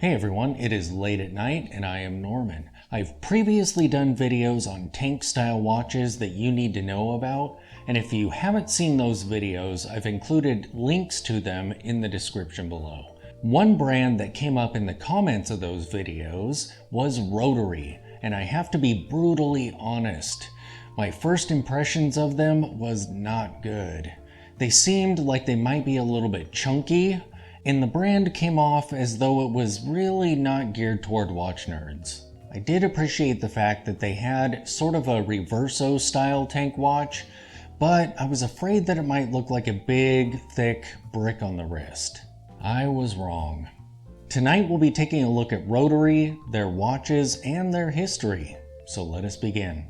Hey everyone, it is late at night and I am Norman. I've previously done videos on tank style watches that you need to know about, and if you haven't seen those videos, I've included links to them in the description below. One brand that came up in the comments of those videos was Rotary, and I have to be brutally honest. My first impressions of them was not good. They seemed like they might be a little bit chunky, and the brand came off as though it was really not geared toward watch nerds. I did appreciate the fact that they had sort of a reverso style tank watch, but I was afraid that it might look like a big, thick brick on the wrist. I was wrong. Tonight we'll be taking a look at Rotary, their watches, and their history. So let us begin.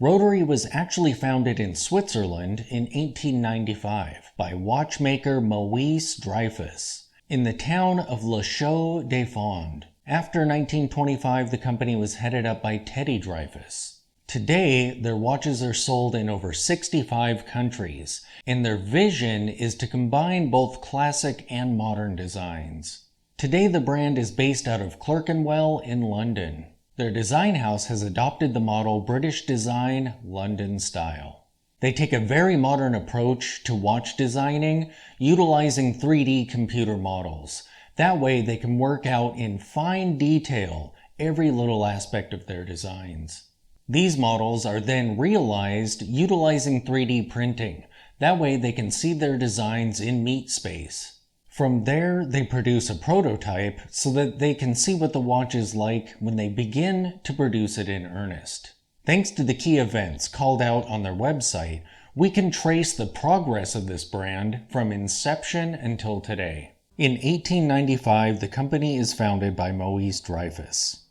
Rotary was actually founded in Switzerland in 1895 by watchmaker Maurice Dreyfus in the town of Le Chaux de Fonds. After 1925, the company was headed up by Teddy Dreyfus. Today, their watches are sold in over 65 countries, and their vision is to combine both classic and modern designs. Today, the brand is based out of Clerkenwell in London. Their design house has adopted the model British design, London style. They take a very modern approach to watch designing, utilizing 3D computer models. That way they can work out in fine detail every little aspect of their designs. These models are then realized utilizing 3D printing. That way they can see their designs in meat space. From there, they produce a prototype so that they can see what the watch is like when they begin to produce it in earnest. Thanks to the key events called out on their website, we can trace the progress of this brand from inception until today. In 1895, the company is founded by Maurice Dreyfus.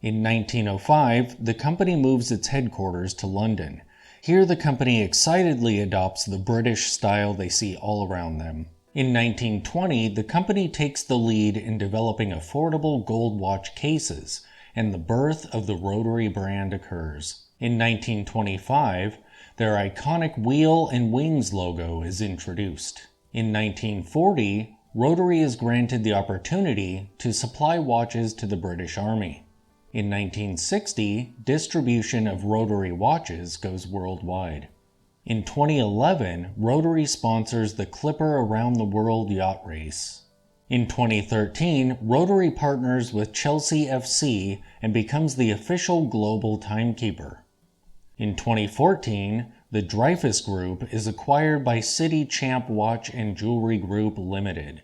In 1905, the company moves its headquarters to London. Here, the company excitedly adopts the British style they see all around them. In 1920, the company takes the lead in developing affordable gold watch cases, and the birth of the Rotary brand occurs. In 1925, their iconic wheel and wings logo is introduced. In 1940, Rotary is granted the opportunity to supply watches to the British Army. In 1960, distribution of Rotary watches goes worldwide. In 2011, Rotary sponsors the Clipper Around the World yacht race. In 2013, Rotary partners with Chelsea FC and becomes the official global timekeeper. In 2014, the Dreyfus Group is acquired by City Champ Watch and Jewelry Group Limited.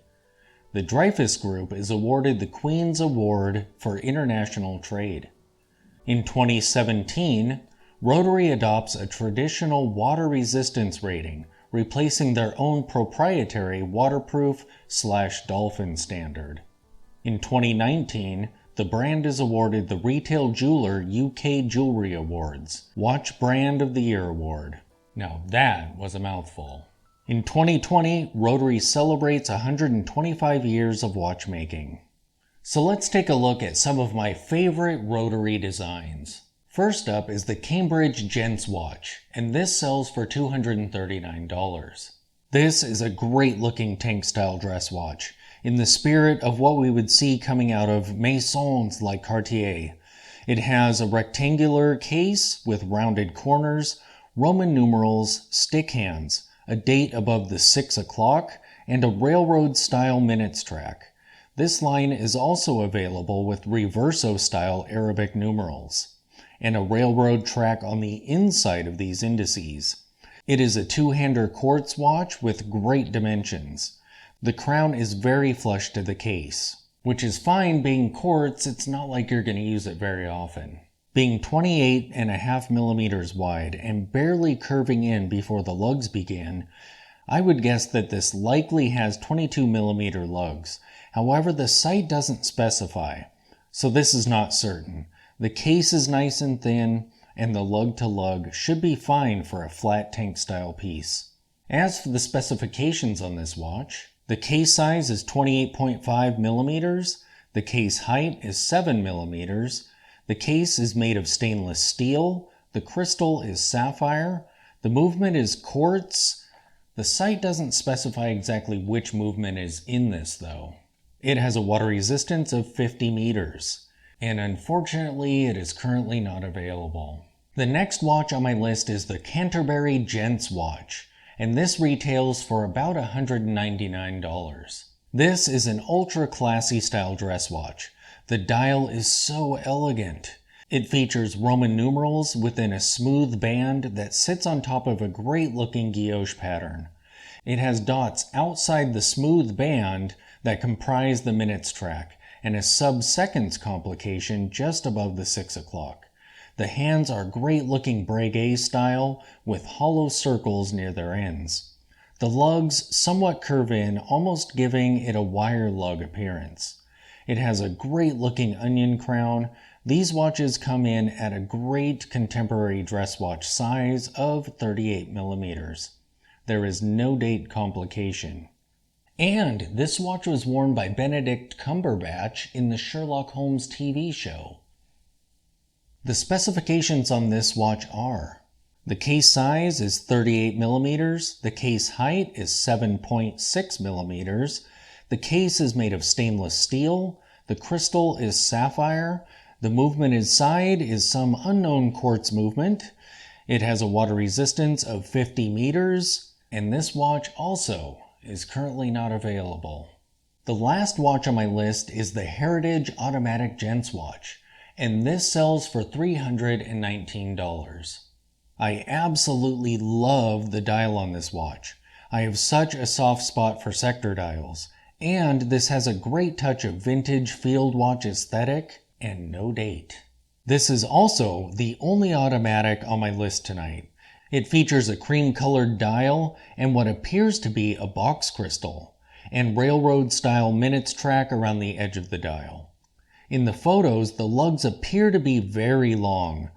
The Dreyfus Group is awarded the Queen's Award for International Trade. In 2017, Rotary adopts a traditional water resistance rating, replacing their own proprietary waterproof/dolphin standard. In 2019, the brand is awarded the Retail Jeweler UK Jewelry Awards, Watch Brand of the Year Award. Now that was a mouthful. In 2020, Rotary celebrates 125 years of watchmaking. So let's take a look at some of my favorite Rotary designs. First up is the Cambridge Genswatch, and this sells for $239. This is a great looking tank style dress watch, in the spirit of what we would see coming out of maisons like Cartier. It has a rectangular case with rounded corners, Roman numerals, stick hands, a date above the 6 o'clock, and a railroad style minutes track. This line is also available with reverso style Arabic numerals, and a railroad track on the inside of these indices. It is a two-hander quartz watch with great dimensions. The crown is very flush to the case, which is fine being quartz. It's not like you're going to use it very often. Being 28.5 millimeters wide and barely curving in before the lugs begin, I would guess that this likely has 22 millimeter lugs. However, the site doesn't specify, so this is not certain. The case is nice and thin, and the lug-to-lug should be fine for a flat tank style piece. As for the specifications on this watch, the case size is 28.5 millimeters, the case height is 7 millimeters, the case is made of stainless steel, the crystal is sapphire, the movement is quartz. The site doesn't specify exactly which movement is in this though. It has a water resistance of 50 meters, and unfortunately it is currently not available. The next watch on my list is the Canterbury Genswatch, and this retails for about $199. This is an ultra classy style dress watch. The dial is so elegant. It features Roman numerals within a smooth band that sits on top of a great looking guilloche pattern. It has dots outside the smooth band that comprise the minutes track and a sub-seconds complication just above the 6 o'clock. The hands are great looking Breguet style with hollow circles near their ends. The lugs somewhat curve in, almost giving it a wire lug appearance. It has a great looking onion crown. These watches come in at a great contemporary dress watch size of 38 millimeters. There is no date complication. And this watch was worn by Benedict Cumberbatch in the Sherlock Holmes TV show. The specifications on this watch are: the case size is 38 millimeters, the case height is 7.6 millimeters, the case is made of stainless steel, the crystal is sapphire, the movement inside is some unknown quartz movement, it has a water resistance of 50 meters, and this watch also is currently not available. The last watch on my list is the Heritage Automatic Genswatch, and this sells for $319. I absolutely love the dial on this watch. I have such a soft spot for sector dials, and this has a great touch of vintage field watch aesthetic and no date. This is also the only automatic on my list tonight. It features a cream-colored dial and what appears to be a box crystal, and railroad-style minutes track around the edge of the dial. In the photos, the lugs appear to be very long.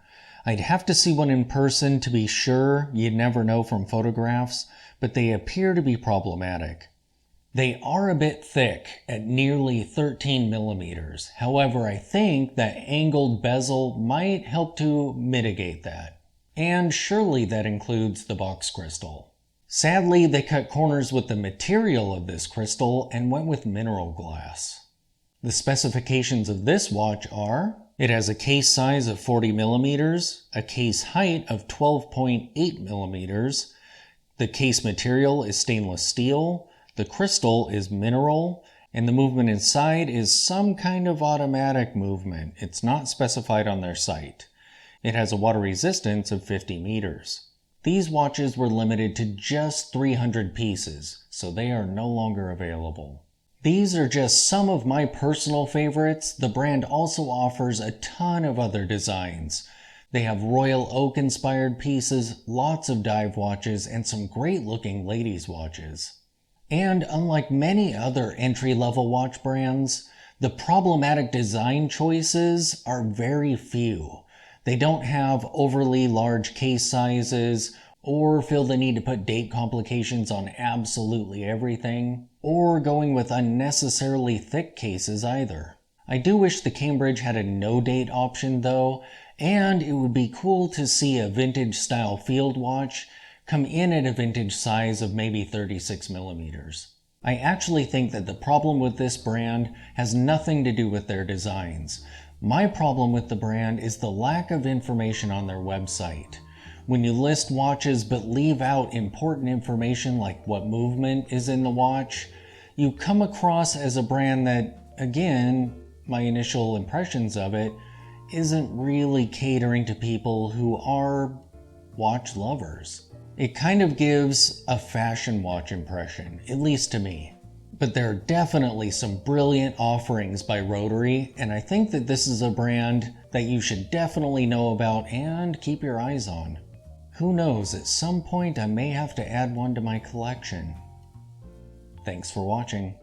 I'd have to see one in person to be sure. You'd never know from photographs, but they appear to be problematic. They are a bit thick at nearly 13 millimeters. However, I think that angled bezel might help to mitigate that. And surely that includes the box crystal. Sadly, they cut corners with the material of this crystal and went with mineral glass. The specifications of this watch are: it has a case size of 40 millimeters, a case height of 12.8 millimeters, the case material is stainless steel, the crystal is mineral, and the movement inside is some kind of automatic movement. It's not specified on their site. It has a water resistance of 50 meters. These watches were limited to just 300 pieces, so they are no longer available. These are just some of my personal favorites. The brand also offers a ton of other designs. They have Royal Oak inspired pieces, lots of dive watches, and some great looking ladies watches. And unlike many other entry-level watch brands, the problematic design choices are very few. They don't have overly large case sizes, or feel the need to put date complications on absolutely everything, or going with unnecessarily thick cases either. I do wish the Cambridge had a no date option though, and it would be cool to see a vintage style field watch come in at a vintage size of maybe 36 millimeters. I actually think that the problem with this brand has nothing to do with their designs. My problem with the brand is the lack of information on their website. When you list watches but leave out important information like what movement is in the watch, you come across as a brand that, again, my initial impressions of it, isn't really catering to people who are watch lovers. It kind of gives a fashion watch impression, at least to me. But there are definitely some brilliant offerings by Rotary, and I think that this is a brand that you should definitely know about and keep your eyes on. Who knows, at some point I may have to add one to my collection. Thanks for watching.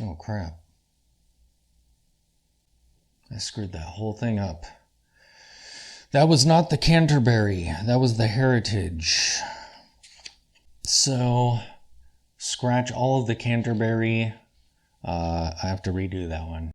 Oh, crap. I screwed that whole thing up. That was not the Canterbury. That was the Heritage. So, scratch all of the Canterbury. I have to redo that one.